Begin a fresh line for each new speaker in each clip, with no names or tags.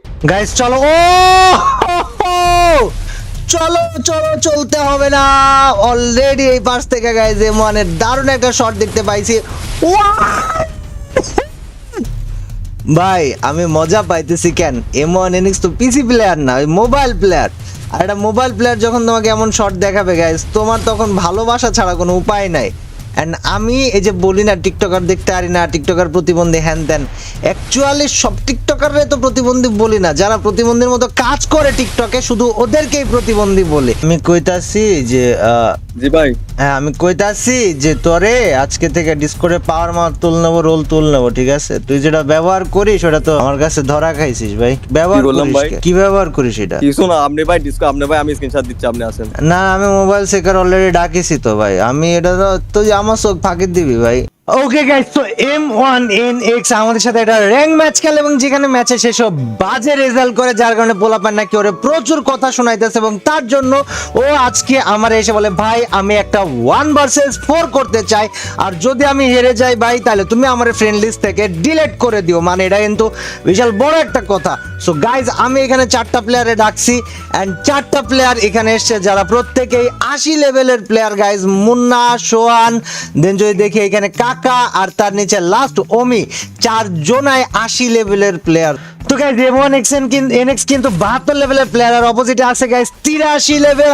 Guys চলো ও চলো চলো চলতে হবে না অলরেডি এই পাশ থেকে গাইস M1 এর দারুণ একটা শট দেখতে পাইছি ভাই আমি মজা পাইতেছি কেন M1 এনিক্স তো পিসি প্লেয়ার না মোবাইল প্লেয়ার আর একটা মোবাইল প্লেয়ার যখন তোমাকে এমন শট দেখাবে গাইস তোমার তখন ভালোবাসা ছাড়া কোনো উপায় নাই এন্ড আমি এই যে বলি না টিকটকার দেখতে পারি না টিকটকার প্রতিবন্ধী হ্যান দেন অ্যাকচুয়ালি সব টিকটকাররা তো প্রতিবন্ধী বলি না যারা প্রতিবন্ধীর মতো কাজ করে টিকটকে শুধু ওদেরকেই প্রতিবন্ধী বলে আমি কইতাছি যে
জি ভাই
হ্যাঁ আমি কইতাছি যে তোরে আজকে থেকে ডিসকর্ডে পাওয়ার মার তুল নেবো রোল তুল নেবো ঠিক আছে তুই যেটা ব্যবহার করিস ওটা তো আমার কাছে ধরা খাইছিস ভাই ব্যবহার
বললাম
করিস
ভাই?
কি ব্যবহার করিস এটা
কিছু না আপনি ভাই ডিসকো আপনি ভাই আমি স্ক্রিনশট দিচ্ছি আপনি আসেন
না আমি মোবাইল সেকার অলরেডি ডাকিছি তো ভাই আমি এটা তো তুই আমার চোখ ফাঁকি দিবি ভাই ওকে গাইস তো M1NX আমাদের সাথে একটা র্যাঙ্ক ম্যাচ খেলে এবং যেখানে ম্যাচে সেসব বাজে রেজাল্ট করে যার কারণে পোলাপান নাকি ওরে প্রচুর কথা শোনাইতেছে এবং তার জন্য ও আজকে আমার এসে বলে ভাই আমি একটা 1 vs 4 করতে চাই আর যদি আমি হেরে যাই ভাই তাহলে তুমি আমার ফ্রেন্ড লিস্ট থেকে ডিলিট করে দিও মানে এটা কিন্তু বিশাল বড় একটা কথা সো গাইজ আমি এখানে 4টা প্লেয়ারে ডাকছি এন্ড 4টা প্লেয়ার এখানে এসছে যারা প্রত্যেকেই 80 লেভেলের প্লেয়ার গাইজ মুন্না সোহান দেন যদি দেখি এখানে কাকা আর তার নিচে লাস্ট ওমি 4 জনায় 80 লেভেলের প্লেয়ার তো গাইজ M1NX কিন্তু 72 লেভেলের প্লেয়ার আর অপোজিটে আছে গাইজ 83 লেভেল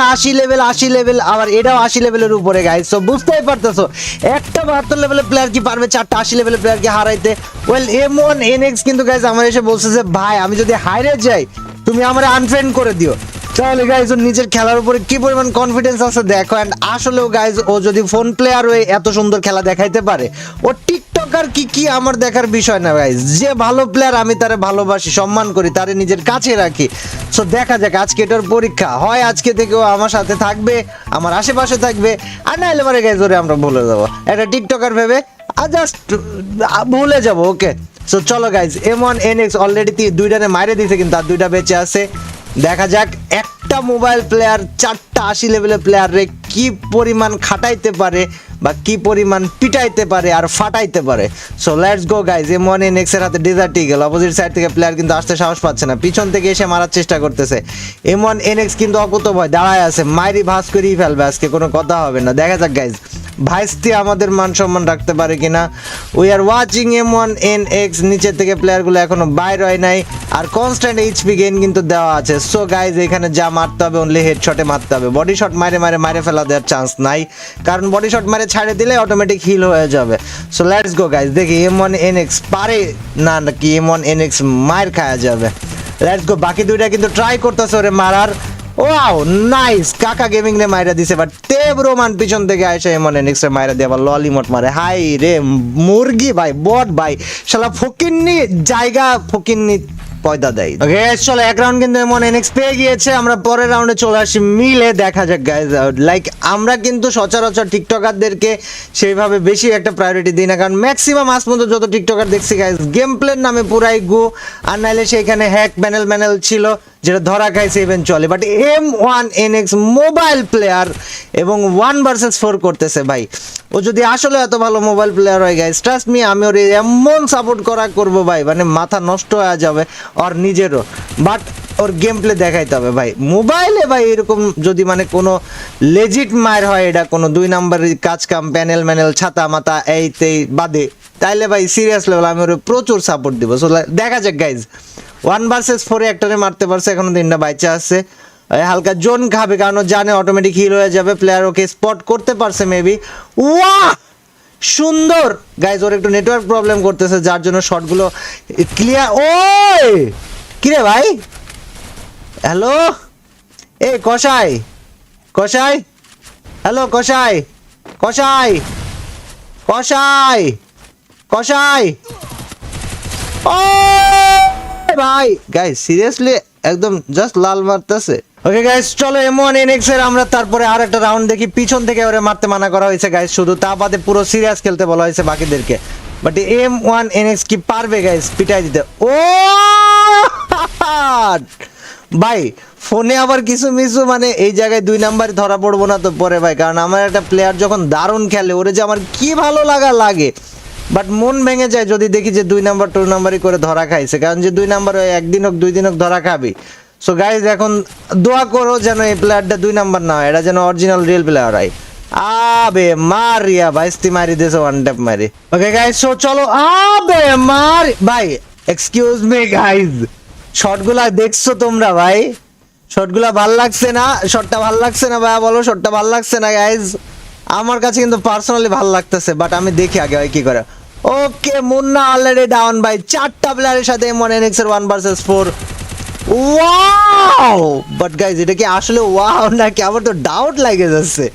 80 লেভেল আবার এটাও 80 লেভেলের উপরে গাইজ সো বুঝতেই পারতেছো একটা 72 লেভেলের প্লেয়ার কি পারবে 4টা 80 লেভেলের প্লেয়ারকে হারাইতে ওয়েল M1NX কিন্তু গাইজ আমার এসে বলছে যে ভাই আমি যদি হাইরে যাই তুমি আমার আনফ্রেন্ড করে দিও তাহলে গাইজ ওর নিজের খেলার উপরে কি পরিমাণ কনফিডেন্স আছে দেখো এন্ড আসলেও গাইজ ও যদি ফোন প্লেয়ার হয়ে এত সুন্দর খেলা দেখাইতে পারে ও টিকটকার কি আমার দেখার বিষয় না গাইজ যে ভালো প্লেয়ার আমি তারে ভালোবাসি সম্মান করি তারে নিজের কাছে রাখি সো দেখা যাক আজকে এটার পরীক্ষা হয় আজকে থেকে ও আমার সাথে থাকবে আমার আশেপাশে থাকবে আর নাইলে পরে গাইজ ওরে আমরা ভুলে যাবো একটা টিকটকার ভেবে আর জাস্ট ভুলে যাবো ওকে সো চলো গাইজ M1NX অলরেডি 2টানে মাইরে দিয়েছে কিন্তু আর 2টা বেঁচে আছে দেখা যাক একটা মোবাইল প্লেয়ার 4টা 80 লেভেলের প্লেয়ারে কি পরিমাণ খাটাইতে পারে বা কি পরিমাণ পিটাইতে পারে আর ফাটাইতে পারে so let's go guys M1NX এর হাতে ডেজার্ট ইগল অপোজিট সাইড থেকে প্লেয়ার কিন্তু আসতে সাহস পাচ্ছে না পিছন থেকে এসে মারার চেষ্টা করতেছে M1NX কিন্তু অকুত ভয় দাঁড়ায় আছে মাইরি ভাস করেই ফেলবে আজকে কোনো কথা হবে না দেখা যাক গাইজ ভাইস্তি আমাদের মান সম্মান রাখতে পারে কিনা উই আর ওয়াচিং M1NX নিচের থেকে প্লেয়ারগুলো এখনো বাইর হয় নাই আর কনস্ট্যান্ট এইচপি গেইন কিন্তু দেওয়া আছে সো গাইজ এখানে যা মারতে হবে অনলি হেডশটে মারতে হবে বডি শট মারে ফেলা দেওয়ার চান্স নাই কারণ বডি শট মারে ছাড়ে দিলে অটোমেটিক হিল হয়ে যাবে সো লেটস গো গাইজ দেখি M1NX পারে না নাকি M1NX মার খাওয়া যাবে লেটস গো বাকি 2টা কিন্তু ট্রাই করতেছে ওরে মারার ওয়াও নাইস কাকা গেমিং রে মাইরা দিছে বাট টেব রোমান পিছন থেকে আইসা M1NX রে মাইরা দিয়ে আবার ললিমট মারে হাই রে মুরগি ভাই বট ভাই শালা ফকিন্নি জায়গা ফকিন্নি পয়দা দেয় ওকে চলো এক রাউন্ড কিন্তু M1NX পেয়ে গিয়েছে আমরা পরের রাউন্ডে চলে আসি মিলে দেখা যাক গাইজ লাইক আমরা কিন্তু সচরাচর টিকটকারদেরকে সেইভাবে বেশি একটা প্রায়োরিটি দিই না কারণ ম্যাক্সিমাম আজ পর্যন্ত যত টিকটকার দেখছি গাইজ গেম প্লের নামে পুরাই গু আর নাইলে সেখানে হ্যাক প্যানেল ছিল যেটা ধরা খাইছে eventually but M1NX mobile player এবং 1 vs 4 করতেছে ভাই ও যদি আসলে এত ভালো মোবাইল প্লেয়ার হয় গাইস ট্রাস্ট মি আমি ওর এমন সাপোর্ট করবো ভাই মানে মাথা নষ্ট হয়ে যাবে ওর নিজেরও বাট ওর গেম প্লে দেখাইতে হবে ভাই মোবাইলে ভাই এরকম যদি মানে কোনো লেজিট মার হয় এটা কোনো 2 নাম্বারের কাজ কাম প্যানেল ছাতা মাতা এইতেই বাদে তাইলে ভাই সিরিয়াস লেভেল আমি ওর প্রচুর সাপোর্ট দিব সো দেখা যাক গাইজ 1 vs 4 একটারে মারতে পারছে এখনো 3টা বাইচা আছে হালকা জোন খাবে কারণ ও জানে অটোমেটিক হিল হয়ে যাবে প্লেয়ার ওকে স্পট করতে পারছে মেবি ওয়াহ সুন্দর গাইজ ওর একটু নেটওয়ার্ক প্রবলেম করতেছে যার জন্য শটগুলো ক্লিয়ার ওই কি রে ভাই হ্যালো এ কসাই হ্যালো কসাই ও ভাই গাইস সিরিয়াসলি একদম জাস্ট লাল মারতেছে ওকে গাইস চলো M1NX এর আমরা তারপরে আর একটা রাউন্ড দেখি পিছন থেকে ওরে মারতে মানা করা হয়েছে গাইস শুধু তা বাদে পুরো সিরিয়াস খেলতে বলা হয়েছে বাকিদেরকে বাট M1NX কি পারবে গাইস পিটাই দিতে ও ভাই ফোনে আবার কিছু মিছু মানে এই জায়গায় 2 নাম্বার ধরা পড়বো না তো পরে ভাই কারণ আমার একটা প্লেয়ার যখন দারুণ খেলে ওরে যে আমার কি ভালো লাগে বাট মন ভেঙে যায় যদি দেখি যে 2 নাম্বার 2 নাম্বারই করে ধরা খাইছে, কারণ যে 2 নাম্বার একদিন হোক 2 দিন হোক ধরা খাবি। সো গাইজ এখন দোয়া করো যেন এই প্লেয়ারটা 2 নাম্বার না হয়, এটা যেন অরিজিনাল রিয়েল প্লেয়ার হয়। আবে মারিয়া বাইস্তি মারি দিয়েছে ওয়ান ট্যাপ মারি। ওকে গাইজ সো চলো। আবে মার ভাই, এক্সকিউজ মি গাইজ, শটগুলা দেখছো তোমরা ভাই? শটগুলা ভাল লাগছে না? শটটা ভাল লাগছে না ভাই? বলো শটটা ভাল লাগছে না গাইজ? আমার কাছে কিন্তু পার্সোনালি ভাল লাগতেছে, বাট আমি দেখি আগে ভাই কি করে। ওকে মুন্না অলরেডি ডাউন ভাই, 4টা প্লেয়ারের সাথে M1 NX এর 1 vs 4। ওয়াও, বাট গাইজ এটা কি আসলে ওয়াও নাকি? আমার তো ডাউট লাগে যাচ্ছে।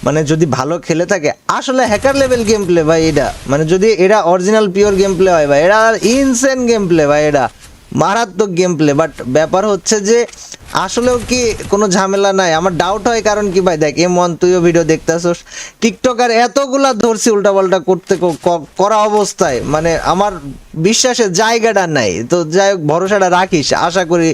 মানে যদি ভালো খেলে থাকে আসলে হ্যাকার লেভেল গেম প্লে ভাই এটা, মানে যদি এটা অরিজিনাল পিওর গেম প্লে হয় ভাই, এটা ইনসেন গেম প্লে ভাই, এটা মারাত্মক গেম প্লে। বাট ব্যাপার হচ্ছে যে আসলেও কি কোনো ঝামেলা নাই? আমার ডাউট হয় কারণ কি ভাই, দেখ M1 তুইও ভিডিও দেখতেছস, টিকটকার এতগুলা ধরছি উল্টাপাল্টা করতে করা অবস্থায়, মানে আমার বিশ্বাসের জায়গাটা নাই। তো যাই হোক ভরসাটা রাখিস, আশা করি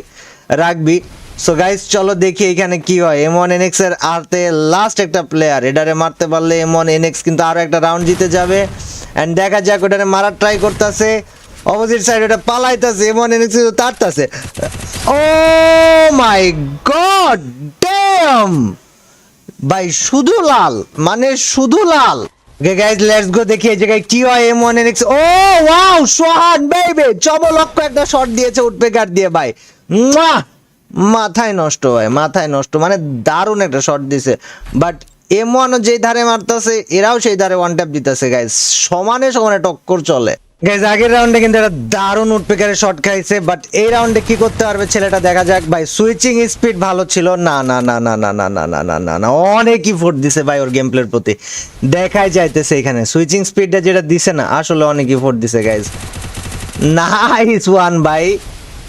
রাখবি। সো গাইস চলো দেখি এখানে কি হয়। M1 NX এর আরতে লাস্ট একটা প্লেয়ার, এটারে মারতে পারলে M1 NX কিন্তু আরো একটা রাউন্ড জিতে যাবে। এন্ড দেখা যাক ওটারে মারার ট্রাই করতেছে, অপোজিট সাইড ওটা পালাইতেছে, M1 NX তাড়তাছে। ও মাই গড ড্যাম ভাই, শুধু লাল, মানে শুধু লাল। ওকে গাইস লেটস গো, দেখি এই জায়গায় কি হয়। M1 NX, ও ওয়াও সোহান বেবি চমলক্ষ একটা শট দিয়েছে উডপেকার দিয়ে ভাই, মুয়া! মাথায় নষ্ট ভাই, মাথায় নষ্ট, মানে দারুণ একটা শট দিছে। বাট M1 যেই ধারে মারতেছে এরাও সেই ধারে ওয়ান ট্যাপ দিতেছে গাইস, সমানে সমানে টক্কর চলে। গাইস আগের রাউন্ডে কিন্তু একটা দারুণ উডপেকারের শট খাইছে, বাট এই রাউন্ডে কি করতে পারবে ছেলেটা দেখা যাক ভাই। সুইচিং স্পিড ভালো ছিল না, না না না না না না না না না না, অনেক ইফোর্ট দিছে ভাই ওর গেম প্লের প্রতি, দেখাই যাইতেছে এখানে সুইচিং স্পিডটা যেটা দিছে না, আসলে অনেক ইফোর্ট দিছে গাইস। নাইস ওয়ান ভাই।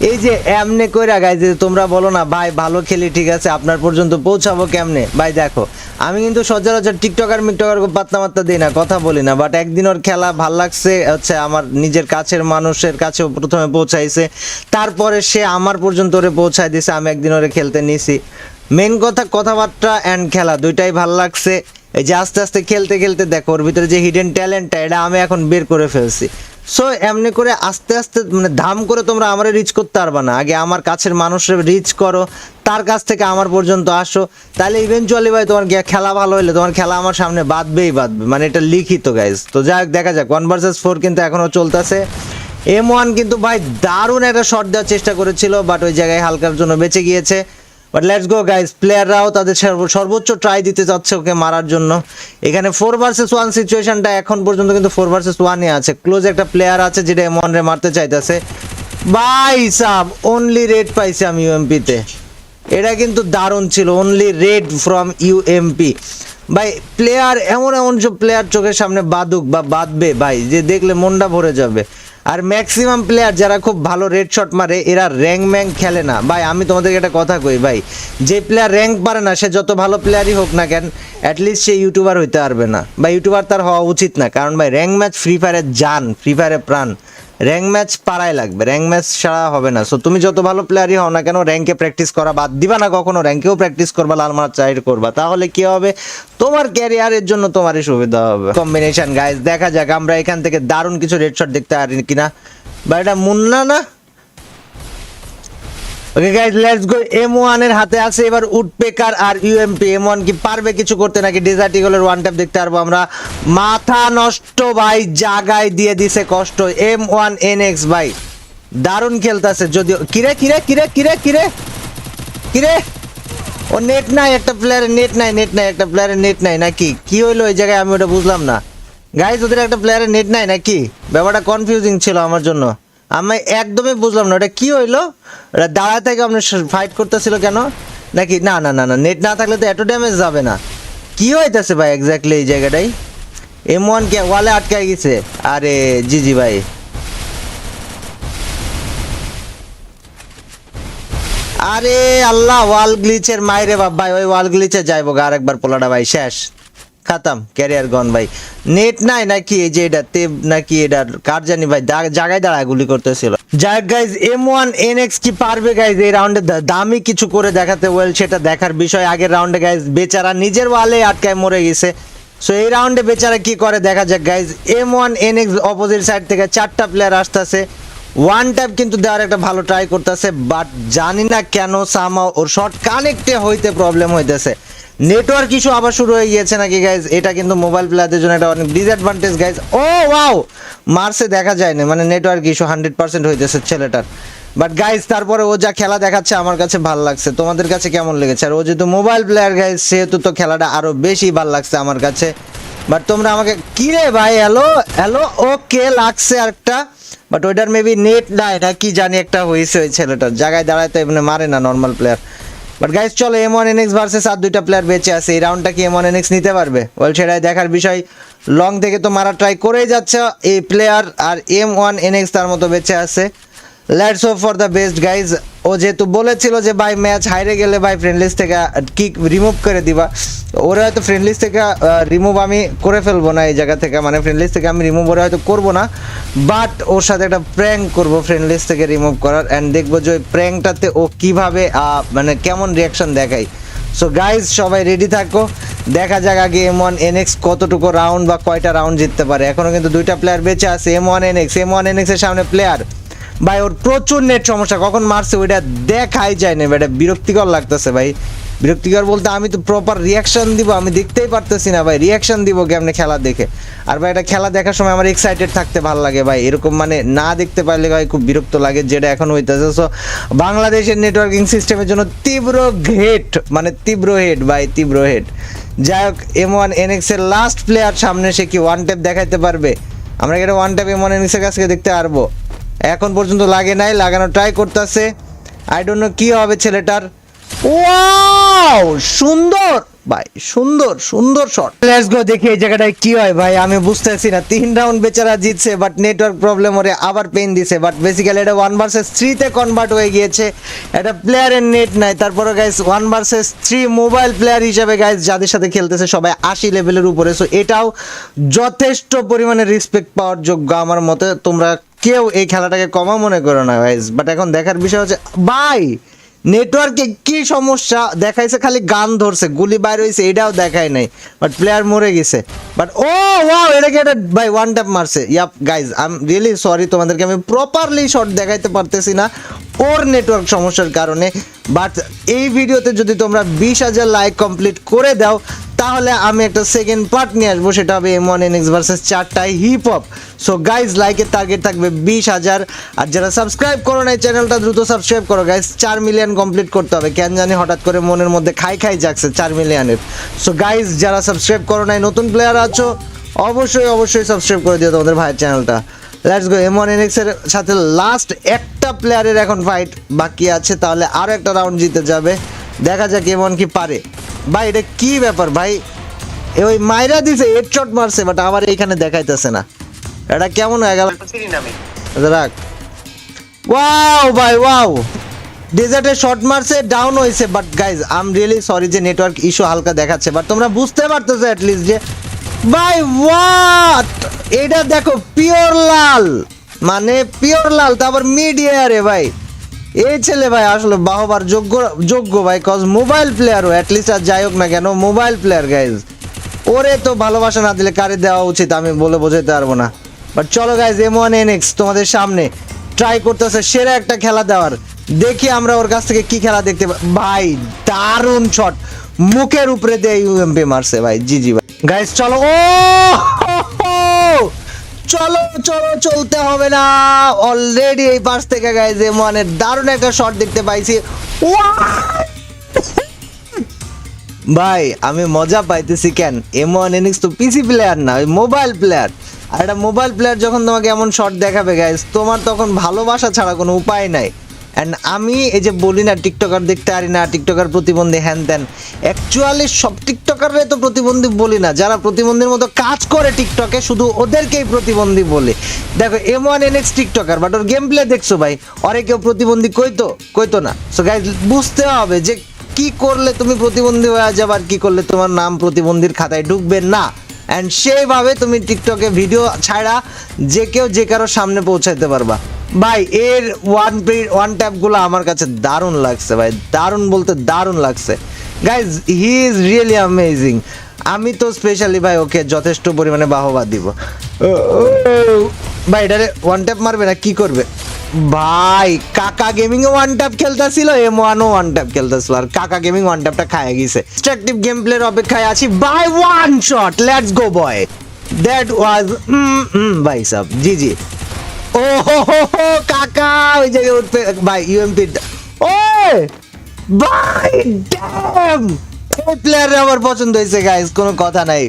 এই যে এমনে কইরা গাইজ, তোমরা বলো না ভাই ভালো খেলি, ঠিক আছে আপনার পর্যন্ত পৌঁছাবো কেমনে ভাই? দেখো আমি কিন্তু সচরাচর টিকটকার মিকটকার পাত্তা মাত্তা দিই না, কথা বলি না, বাট একদিন ওর খেলা ভাল লাগছে হচ্ছে, আমার নিজের কাছের মানুষের কাছেও প্রথমে পৌঁছাইছে, তারপরে সে আমার পর্যন্ত ওরে পৌঁছায় দিছে, আমি একদিন ওরে খেলতে নিছি। মেন কথা কথাবার্তা অ্যান্ড খেলা দুইটাই ভাল লাগছে। এই যে আস্তে আস্তে খেলতে খেলতে দেখো ওর ভিতরে যে হিডেন ট্যালেন্টটা, এটা আমি এখন বের করে ফেলছি। সো এমনি করে আস্তে আস্তে মানে ধাম করে তোমরা আমারে রিচ করতে পারবা না, আগে আমার কাছের মানুষের রিচ করো, তার কাছ থেকে আমার পর্যন্ত আসো, তাহলে ইভেনচুয়ালি ভাই তোমার খেলা ভালো হইলে তোমার খেলা আমার সামনে বাঁধবেই বাঁধবে, মানে এটা লিখিত গাইজ। তো যাই হোক দেখা যাক, 1 vs 4 কিন্তু এখনও চলতেছে। M1 কিন্তু ভাই দারুণ একটা শট দেওয়ার চেষ্টা করেছিল, বাট ওই জায়গায় হালকার জন্য বেঁচে গিয়েছে। বাট লেটস গো গাইস, প্লেয়াররাও তাদের সর্বোচ্চ ট্রাই দিতে যাচ্ছে ওকে মারার জন্য। এখানে 4 vs 1 সিচুয়েশনটা এখন পর্যন্ত কিন্তু 4 vs 1-ই আছে, ক্লোজ একটা প্লেয়ার আছে যেটা M1 রে মারতে চাইতেছে। ভাই সাব অনলি রেড পাইছি আমি ইউএমপিতে, এটা কিন্তু দারুণ ছিল, অনলি রেড ফ্রম ইউএমপি ভাই। প্লেয়ার এমন এমন সব প্লেয়ার চোখের সামনে বাদুক বা বাদবে ভাই, যে দেখলে মনটা ভরে যাবে। আর ম্যাক্সিমাম প্লেয়ার যারা খুব ভালো রেড শট মারে এরা র্যাঙ্ক ম্যাঙ্ক খেলে না ভাই। আমি তোমাদেরকে একটা কথা কই ভাই, যে প্লেয়ার র্যাঙ্ক পারে না সে যত ভালো প্লেয়ারই হোক না কেন, অ্যাটলিস্ট সে ইউটিউবার হইতে পারবে না বা ইউটিউবার তার হওয়া উচিত না। কারণ ভাই র্যাঙ্ক ম্যাচ ফ্রি ফায়ারের জান, ফ্রি ফায়ারের প্রাণ, র্যাঙ্ক ম্যাচ পাড়াই লাগবে, র্যাঙ্ক ম্যাচ ছাড়া হবে না। সো তুমি যত ভালো প্লেয়ারই হও না কেন, র্যাঙ্কে প্র্যাকটিস করা বাদ দিবা না কখনো, র্যাঙ্কেও প্র্যাকটিস করবা, লাল মার চাইড করবা, তাহলে কি হবে তোমার ক্যারিয়ারের জন্য তোমারই সুবিধা হবে। কম্বিনেশন গাইজ, দেখা যাক আমরা এখান থেকে দারুণ কিছু রেড শট দেখতে পারি কিনা। বা এটা মুন্না না, okay guys let's go. M1 এর হাতে আছে এবার উডপেকার আর ইউএমপি। M1 কি পারবে কিছু করতে নাকি ডেজার্ট ইগলের ওয়ান ট্যাপ দেখতে পারবো আমরা? মাথা নষ্ট ভাই, জাগায় দিয়ে দিছে কষ্ট। M1 NX ভাই দারুণ খেলতেছে, যদিও কিরে কিরে কিরে কিরে কিরে কিরে ও নেট নাই, একটা প্লেয়ারের নেট নাই, নেট নাই, একটা প্লেয়ারের নেট নাই নাকি কি হইলো ওই জায়গায়? আমি ওটা বুঝলাম না গাইজ, ওদের একটা প্লেয়ারের নেট নাই নাকি? ব্যাপারটা কনফিউজিং ছিল আমার জন্য, আমি একদমই বুঝলাম না ওটা কি হইলো। ওটা দাঁড়ায় থেকে আপনার ফাইট করতেছিল কেন নাকি? না না না না, নেট না থাকলে তো এত ড্যামেজ যাবে না। কি হইতেছে ভাই এক্স্যাক্টলি এই জায়গাটাই? M1 কে ওয়ালে আটকায় গেছে। আরে জি জি ভাই, আরে আল্লাহ, ওয়াল গ্লিচের মাইরে বাপ ভাই, ওই ওয়াল গ্লিচে যাইবো গা আরেকবার, পোলাটা ভাই শেষ, খাতাম, ক্যারিয়ার গন ভাই। নেট নাই নাকি এই যে এটা তেব নাকি এটা কার জানি ভাই, জায়গায় দাঁড়ায় গুলি করতেছিল। যাক গাইজ, M1 NX কি পারবে গাইজ এই রাউন্ডে দামি কিছু করে দেখাতে? ওয়েল সেটা দেখার বিষয়। আগের রাউন্ডে গাইজ বেচারা নিজের ওয়ালে আটকায় মরে গেছে, সো এই রাউন্ডে বেচারা কি করে দেখা যাক গাইজ। M1NX অপোজিট সাইড থেকে 4টা প্লেয়ার আসতেছে, ওয়ান ট্যাপ কিন্তু দেওয়ার একটা ভালো ট্রাই করতেছে, বাট জানি না কেন সামহাও ওর শট কানেক্টে হইতে প্রবলেম হইতেছে। নেটওয়ার্ক ইস্যু আবার শুরু হয়ে গিয়েছে নাকি গাইজ, এটা কিন্তু মোবাইল প্লেয়ারদের জন্য একটা অনেক ডিসঅ্যাডভান্টেজ গাইজ। ও ওয়াও, মার্সে দেখা যায় না, মানে নেটওয়ার্ক ইস্যু 100% হইতেছে ছেলেটার। বাট গাইজ তারপরে ও যা খেলা দেখাচ্ছে আমার কাছে ভালো লাগছে, তোমাদের কাছে কেমন লেগেছে? আর ও যেহেতু মোবাইল প্লেয়ার গাইজ, সেহেতু তো খেলাটা আরো বেশি ভালো লাগছে আমার কাছে। বাট তোমরা আমাকে কি রে ভাই, হ্যালো হ্যালো, ওকে লাগছে আরেকটা, বাট ওইটার মেবি নেট নাই না কি জানি একটা হয়েছে ওই ছেলেটার জায়গায় দাঁড়ায় তো এমনি মারে না নর্মাল প্লেয়ার। বাট গাইজ চলো, M1NX ভার্সেস আর 2টা প্লেয়ার বেঁচে আছে, এই রাউন্ডটা কি M1NX নিতে পারবে? ওয়েল সেটাই দেখার বিষয়। লং থেকে তো মারা ট্রাই করেই যাচ্ছে এই প্লেয়ার, আর M1NX তার মতো বেঁচে আছে। Let's hope for the best guys. ও যেহেতু বলেছিল যে ভাই ম্যাচ হাইরে গেলে ভাই ফ্রেন্ড লিস্ট থেকে কিক রিমুভ করে দিবা, ওরা হয়তো ফ্রেন্ড লিস্ট থেকে রিমুভ আমি করে ফেলবো না এই জায়গা থেকে, মানে ফ্রেন্ড লিস্ট থেকে আমি রিমুভ ওরা হয়তো করবো না, বাট ওর সাথে একটা প্র্যাঙ্ক করবো ফ্রেন্ড লিস্ট থেকে রিমুভ করার, অ্যান্ড দেখবো যে ওই প্র্যাঙ্কটাতে ও কীভাবে মানে কেমন রিয়াকশন দেখায়। সো গাইজ সবাই রেডি থাকো, দেখা যাক আগে M1NX কতটুকু রাউন্ড বা কয়টা রাউন্ড জিততে পারে। এখনও কিন্তু 2টা প্লেয়ার বেঁচে আছে। M1NX এর সামনে প্লেয়ার, ভাই ওর প্রচুর নেট সমস্যা, কখন মারছে ওইটা দেখাই যায় না, এটা বিরক্তিকর লাগতেছে ভাই। বিরক্তিকর বলতে আমি তো প্রপার রিয়াকশন দিব, আমি দেখতেই পারতেছি না ভাই, রিয়াকশন দিব কেমনে খেলা দেখে। আর ভাই এটা খেলা দেখার সময় আমার এক্সাইটেড থাকতে ভালো লাগে ভাই, এরকম মানে না দেখতে পারলে ভাই খুব বিরক্ত লাগে, যেটা এখন হইতেছে। সো বাংলাদেশের নেটওয়ার্কিং সিস্টেমের জন্য তীব্র হেট, মানে তীব্র হেট ভাই, তীব্র হেট। যাই হোক, M1NX এর লাস্ট প্লেয়ার সামনে, সে কি ওয়ান ট্যাপ দেখাইতে পারবে? আমরা কি এটা ওয়ান ট্যাপ M1NX এর কাছ থেকে দেখতে পারবো? এখন পর্যন্ত লাগে নাই, লাগানো ট্রাই করতেছে, আই ডোন্ট নো কি হবে ছেলেটার। ওয়াও সুন্দর ভাই, সুন্দর সুন্দর শট। লেটস গো, দেখি এই জায়গাটায় কি হয় ভাই, আমি বুঝতেছি না। 3 রাউন্ড বেচারা জিতছে, বাট নেটওয়ার্ক প্রবলেম ওরে আবার পেন দিছে, বাট বেসিক্যালি এটা 1 ভার্সেস 3 তে কনভার্ট হয়ে গিয়েছে। এটা প্লেয়ারের নেট নাই, তারপরে গাইস 1 ভার্সেস 3 মোবাইল প্লেয়ার হিসেবে গাইস যাদের সাথে খেলতেছে সবাই 80 লেভেলের উপরে। সো এটাও যথেষ্ট পরিমাণে রেসপেক্ট পাওয়ার যোগ্য আমার মতে। তোমরা কেউ এই খেলাটাকে কমা মনে করো না গাইস, বাট এখন দেখার বিষয় হচ্ছে ভাই নেটওয়ার্কে কি সমস্যা দেখাইছে, খালি গান ধরছে, গুলি বাইর হয়েছে এটাও দেখায় নাই, বাট প্লেয়ার মরে গেছে। বাট ও ওয়াও, এটাকে এটা ভাই ওয়ান ট্যাপ মারছে। Yup guys, I am really sorry, তোমাদেরকে আমি প্রপারলি শট দেখাইতে পারতেছি না ওর নেটওয়ার্ক সমস্যার কারণে। বাট এই ভিডিওতে যদি তোমরা 20,000 লাইক কমপ্লিট করে দাও, তাহলে আমি একটা সেকেন্ড পার্ট নিয়ে আসবো, সেটা হবে M1NX ভার্সেস 4টা হিপ হপ। সো গাইজ লাইকের টার্গেট থাকবে 20,000, আর যারা সাবস্ক্রাইব করো না এই চ্যানেলটা দ্রুত সাবস্ক্রাইব করো গাইজ, 4 মিলিয়ন কমপ্লিট করতে হবে। কেন জানি হঠাৎ করে মনের মধ্যে খাই জাগছে 4 মিলিয়নের। সো গাইজ যারা সাবস্ক্রাইব করো নাই, নতুন প্লেয়ার আছো, অবশ্যই অবশ্যই সাবস্ক্রাইব করে দিও তোমাদের ভাইয়ের চ্যানেলটা। লেটস গো, M1NX এর সাথে লাস্ট একটা প্লেয়ারের এখন ফাইট বাকি আছে, তাহলে আরও একটা রাউন্ড জিতে যাবে। দেখা যাক M1 কি পারে। ভাই এটা কি ব্যাপার ভাই, ওই মাইরা দিছে হেডশট মারছে, বাট আমার এইখানে দেখাইতেছে না, এটা কেমন হয়ে গেল? রাখ, ওয়াও ভাই ওয়াও, ডেজার্টে শট মারছে, ডাউন হয়েছে। But guys I am really sorry যে নেটওয়ার্ক ইস্যু হালকা দেখাচ্ছে, বাট তোমরা বুঝতে পারতেছো অ্যাটলিস্ট যে ভাই হোয়াট, এটা দেখো পিওর লাল, মানে পিওর লাল, তারপর মিডিয়ারে ভাই এই ছেলে ভাই আসলে বাহবার যোগ্য ভাই, কজ মোবাইল প্লেয়ারও অ্যাটলিস্ট, আর যাই হোক না কেন মোবাইল প্লেয়ার গাইজ, ওরে তো ভালোবাসা না দিলে কারে দেওয়া উচিত আমি বলে বোঝাতে পারবো না। বাট চলো গাইজ, M1NX তোমাদের সামনে ট্রাই করতেছে সেরা একটা খেলা দেওয়ার, দেখি আমরা ওর কাছ থেকে কি খেলা দেখতে পাই। ভাই দারুণ শট, মুখের উপরে দিয়ে UMP মারছে ভাই, জি ভাই। গাইজ চলো, ও চলো চলো, চলতে হবে না, অলরেডি এই পাশ থেকে গাইজ M1 এর দারুণ একটা শট দেখতে পাইছি। ভাই আমি মজা পাইতেছি কেন, M1NX তো পিসি প্লেয়ার না, ওই মোবাইল প্লেয়ার, আর একটা মোবাইল প্লেয়ার যখন তোমাকে এমন শট দেখাবে গাইজ, তোমার তখন ভালোবাসা ছাড়া কোনো উপায় নাই। অ্যান্ড আমি এই যে বলি না টিকটকার দেখতে পারি না, টিকটকার প্রতিবন্ধী হ্যান ত্যান, অ্যাকচুয়ালি সব টিকটকাররাই তো প্রতিবন্ধী বলি না, যারা প্রতিবন্ধীর মতো কাজ করে টিকটকে শুধু ওদেরকেই প্রতিবন্ধী বলে। দেখো M1NX TikToker, but or game play দেখছো ভাই, ওরে কেউ প্রতিবন্ধী কইতো না। সো গাইজ বুঝতে হবে যে কি করলে তুমি প্রতিবন্ধী হয়ে যাবে, আর কি করলে তোমার নাম প্রতিবন্ধীর খাতায় ঢুকবে না। অ্যান্ড সেইভাবে তুমি টিকটকে ভিডিও ছাড়া যে কেউ যে কারোর সামনে পৌঁছাইতে পারবা। ভাই এর ওয়ান ট্যাপগুলো আমার কাছে দারুণ লাগছে ভাই, দারুণ বলতে দারুণ লাগছে guys, he is really amazing. আমি তো স্পেশালি ভাই ওকে যথেষ্ট পরিমাণে বাহবা দিব। ভাই এটারে ওয়ান ট্যাপ মারবে না কি করবে ভাই? কাকা গেমিং এ ওয়ান ট্যাপ খেলতেছিল, M1 ও ওয়ান ট্যাপ খেলতেছিল, আর কাকা গেমিং ওয়ান ট্যাপটা খায় গেছে। ডিস্ট্রাকটিভ গেম প্লের অপেক্ষায় আছি by one shot, let's go boy. That was ভাই সাব জি জি। ও হো হো হো, কাকা ওই জায়গায় উঠবে ভাই। ইউএমপি ও ভাই ড্যাম, এই প্লেয়ার আমার পছন্দ হয়েছে গাইস, কোনো কথা নাই।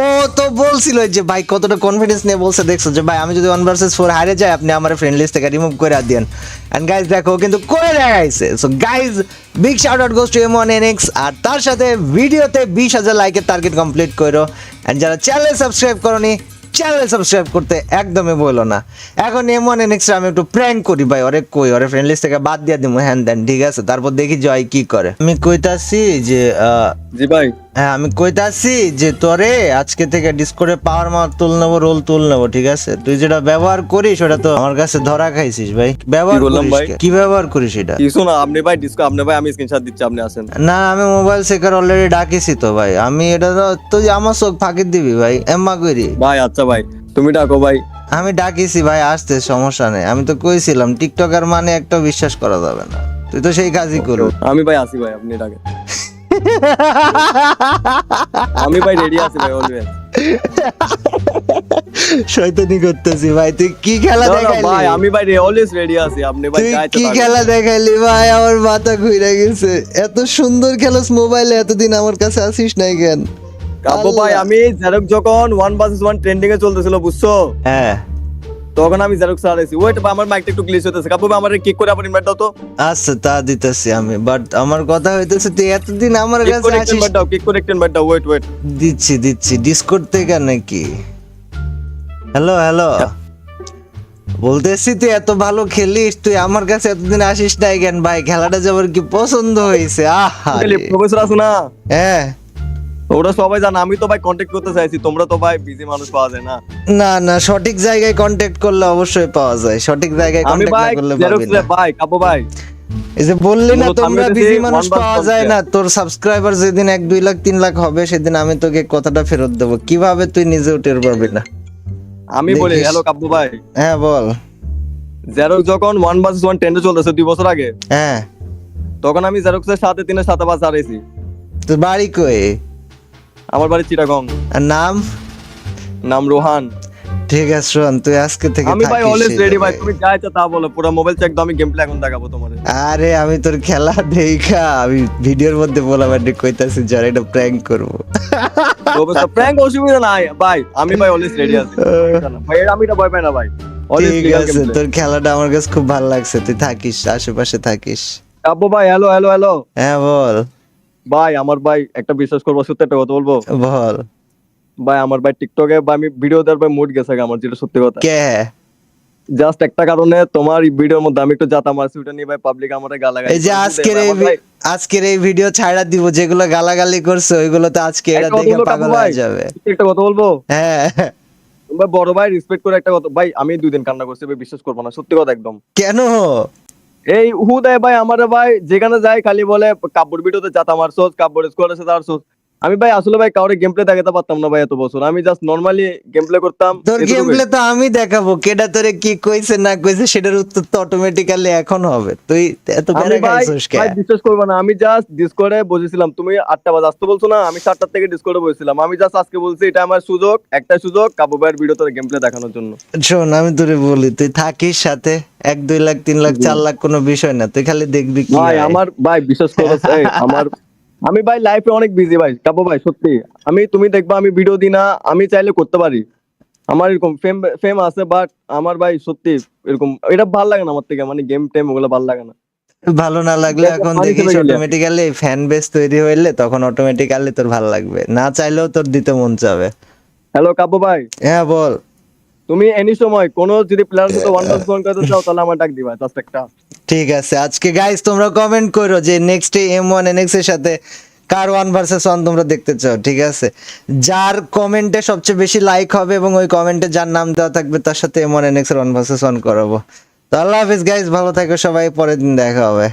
ও তো বলছিল যে ভাই কতটা কনফিডেন্স নিয়ে বলছে, দেখছো যে ভাই আমি যদি 1 ভার্সেস 4 হারে যাই আপনি আমার ফ্রেন্ড লিস্ট থেকে রিমুভ করে দেন। এন্ড গাইস দেখো কিন্তু করে দেখাইছে। So guys big shout out goes to M1NX, আর তার সাথে ভিডিওতে 20,000 লাইকের টার্গেট কমপ্লিট করো। এন্ড যারা চ্যানেল সাবস্ক্রাইব করনি, চ্যানেল সাবস্ক্রাইব করতে একদমই বলো না। এখন M1NX আমি একটু প্র্যাঙ্ক করি ভাই, ওরে কই ওরে ফ্রেন্ড লিস্ট থেকে বাদ দিয়ে দিমু হ্যান দেন, ঠিক আছে? তারপর দেখি জয় কি করে। আমি কইতাছি যে
জি ভাই
হ্যাঁ আমি কইতাছি যে তোরে আজকে থেকে ডিসকর্ডে পাওয়ার মার তুল নেবো, রোল তুল নেবো, ঠিক আছে? তুই যেটা ব্যবহার করিস ওটা তো আমার কাছে ধরা খাইছিস ভাই। ব্যবহার
কি বললাম
করিস
ভাই?
কি ব্যবহার করিস এটা?
কিছু না, আপনি ভাই ডিসকো, আপনি ভাই আমি স্ক্রিনশট দিচ্ছি, আপনি আসেন।
না আমি মোবাইল সেকার অলরেডি ডাকিছি তো ভাই, আমি এটা তো তুই আমার চোখ ফাঁকি দিবি ভাই, এম্মা করি
ভাই আচ্ছা ভাই তুমি ডাকো ভাই।
আমি ডাকিছি ভাই, আসতে সমস্যা নেই। আমি তো কইছিলাম টিকটকার মানে একটা বিশ্বাস করা যাবে না, তুই তো সেই কাজই করো।
আমি ভাই আসি ভাই, আপনি ডাকেন। আমি ভাই রেডি আছি ভাই অলওয়েজ।
শয়তানি করতেছি ভাই, তুই কি খেলা দেখাইলি
ভাই? আমি ভাই অলওয়েজ রেডি আছি, আপনি ভাই
তুই
যাইতে
কি
পারেন।
খেলা দেখাইলি ভাই? আমার মাথা ঘুরে গেছে। এত সুন্দর খেলোস মোবাইলে, এতদিন আমার কাছে আসিস নাই কেন?
কাব্য ভাই আমি জেরক্স যখন 1 ভার্সেস 1 ট্রেন্ডিং এ চলতেছিল বুঝছো,
হ্যাঁ
তখন আমি জেরক্স চালাইছি। ওয়েট আমার মাইকটা একটু গ্লিচ হইতেছে, কাব্য ভাই আমারে কিক করে আবার ইনভাইট দাও তো।
আচ্ছা তা দিতেছি আমি, বাট আমার কথা হইতেছে তুই এতদিন আমার
কিক
কাছে
করে
আসিস।
ইনভাইট দাও, কিক করে ইনভাইট দাও। ওয়েট ওয়েট
দিচ্ছি দিচ্ছি, ডিসকর্ড থেকে নাকি? হ্যালো হ্যালো, বলতেছি তুই এত ভালো খেলিস, তুই আমার কাছে এতদিন আসিস নাই কেন ভাই? খেলাটা যাবার কি পছন্দ হয়েছে? আহা
প্রফেসর আছো না,
হ্যাঁ
ওরা সবাই জানে। আমি তো ভাই কন্টাক্ট করতে চাইছি, তোমরা তো ভাই বিজি মানুষ, পাওয়া যায় না।
না না, সঠিক জায়গায় কন্টাক্ট করলে অবশ্যই পাওয়া যায়, সঠিক জায়গায়
আমি
কন্টাক্ট না
ভাই
করলে
জেরক্স
পাবি না।
ভাই কাব্য ভাই
এই যে বললি না
মূলত
তোমরা
আমি
বিজি
হচ্ছে
মানুষ
one bar
পাওয়া
phone
যায়
player।
না, তোর সাবস্ক্রাইবার যেদিন 1, 2 লাখ 3 লাখ হবে সেদিন আমি তোকে কথাটা ফেরত দেবো। কিভাবে তুই নিজেও টের পাবি না?
আমি বলি
দেখিস।
হ্যালো কাব্য ভাই,
হ্যাঁ বল।
জেরক্স যখন 1 ভার্সেস 1 ট্রেন্ডে চলতেছে 2 বছর আগে,
হ্যাঁ
তখন আমি জেরক্সের সাথে 3 7 বাস হারাইছি।
তোর বাড়ি কই?
আমার বাড়ি চিটাগং,
আর নাম?
নাম রোহান।
ঠিক আছে শোন, তুই আজকে থেকে
আমি ভাই
থাকিস
অলওয়েজ
এই
রেডি ভাই,
জায়গায়।
তুমি যা ইচ্ছা তা বলো, পুরো মোবাইল চেক দাও, আমি গেম প্লে এখন দেখাবো তোমারে।
আরে আমি তোর খেলা দেখা আমি ভিডিওর মধ্যে বললাম আর কইতাছি যার এটা প্র্যাঙ্ক করবো।
প্রফেসর প্র্যাঙ্ক অসুবিধা নাই ভাই, আমি ভাই অলওয়েজ রেডি আছি ভাই, আমি এটা ভয় পাই না ভাই। অলওয়েজ
ঠিক
লিগাল
আছে,
গেম প্লে।
তোর খেলাটা আমার কাছে খুব ভালো লাগছে, তুই থাকিস আশেপাশে থাকিস।
কাব্য ভাই হ্যালো হ্যালো হ্যালো
হ্যাঁ বল
ভাই, আমার ভাই একটা বিশ্বাস করবো, সত্যি একটা কথা বলবো
বল।
ভাই, আমার ভাই টিকটকে বা আমি ভিডিও দেওয়ার ভাই মুড গেছে আমার, যেটা সত্যি কথা।
কে?
জাস্ট একটা কারণে, তোমার এই ভিডিওর মধ্যে আমি একটু জাতা মারছি, ওটা নিয়ে ভাই পাবলিক আমারে গালাগালি
এই যে আজকের এই ভিডিও ছাড়া দিব, যেগুলো গালাগালি করছে ওইগুলো তো আজকে এরা দেখে পাগল হয়ে যাবে।
একটা কথা বলবো
হ্যাঁ
ভাই, বড় ভাই রেসপেক্ট করে একটা কথা ভাই, আমি 2 দিন কান্না করছি ভাই, বিশ্বাস করবো না, সত্যি কথা একদম।
কেন?
এই হুদায় ভাই আমারে ভাই যেখানে যাই খালি বলে কাব্যর ভিডিওতে জাতা মারছোস, কাব্যর স্কোয়াডের সাথে আরছোস। আমি ভাই আসলে ভাই কাউরে গেম প্লে দেখাতে পারতাম না ভাই এত বছর, আমি জাস্ট নরমালি গেম প্লে করতাম।
তোর গেম প্লে তো আমি দেখাবো, কেডা তোরে কি কইছে না কইছে সেটার উত্তর তো অটোমেটিক্যালি এখন হবে। তুই এত
আমি
প্যারা
ভাই
খাইছিস কে?
ভাই বিশ্বাস করবে না, আমি জাস্ট ডিসকর্ডে বসেছিলাম, তুমি 8টা বাজে আসতে বলছো না, আমি 7টা থেকে ডিসকর্ডে বসেছিলাম। আমি জাস্ট আজকে বলছি এটা আমার সুযোগ, একটা সুযোগ কাব্য ভাইয়ের ভিডিও তোর গেম প্লে দেখানোর জন্য।
শোন আমি তোরে বলি, তুই থাকিস সাথে 1, 2 লাখ 3 লাখ 4 লাখ কোনো বিষয় না, তুই খালি দেখবি কি
ভাই
হয়।
আমার ভাই বিশ্বাস করো আমি ভাই লাইফে অনেক বিজি ভাই কাব্য ভাই, সত্যি। তুমি দেখবা আমি ভিডিও দিই না, আমি চাইলে করতে পারি, আমার এরকম ফেম আছে, বাট আমার ভাই সত্যি এরকম এটা ভালো লাগে না আমার থেকে, মানে গেম টেম ওগুলো ভালো লাগে না।
ভালো না লাগলে এখন
পানি
দেখিস
চলে গেলে।
অটোমেটিক্যালি ফ্যান বেস তৈরি হইলে তখন অটোমেটিক্যালি তোর ভালো লাগবে, না চাইলেও তোর দিতে মন চাবে।
হ্যালো কাব্য ভাই,
হ্যাঁ বল।
তুমি এনি সময় কোনো যদি প্লেয়ারের সাথে 1 ভার্সেস 1 করতে চাও তাহলে আমার ডাক দিবা, জাস্ট একটা।
ঠিক আছে, আজকে গাইস তোমরা কমেন্ট করো যে নেক্সট M1NX এর সাথে কার 1 ভার্সেস 1 তোমরা দেখতে চাও, ঠিক আছে? যার কমেন্টে সবচেয়ে বেশি লাইক হবে এবং ওই কমেন্টে যার নাম দেওয়া থাকবে তার সাথে M1NX এর 1 ভার্সেস 1 করাবো। তো আল্লাহ হাফেজ গাইস, ভালো থাকো সবাই, পরের দিন দেখা হবে।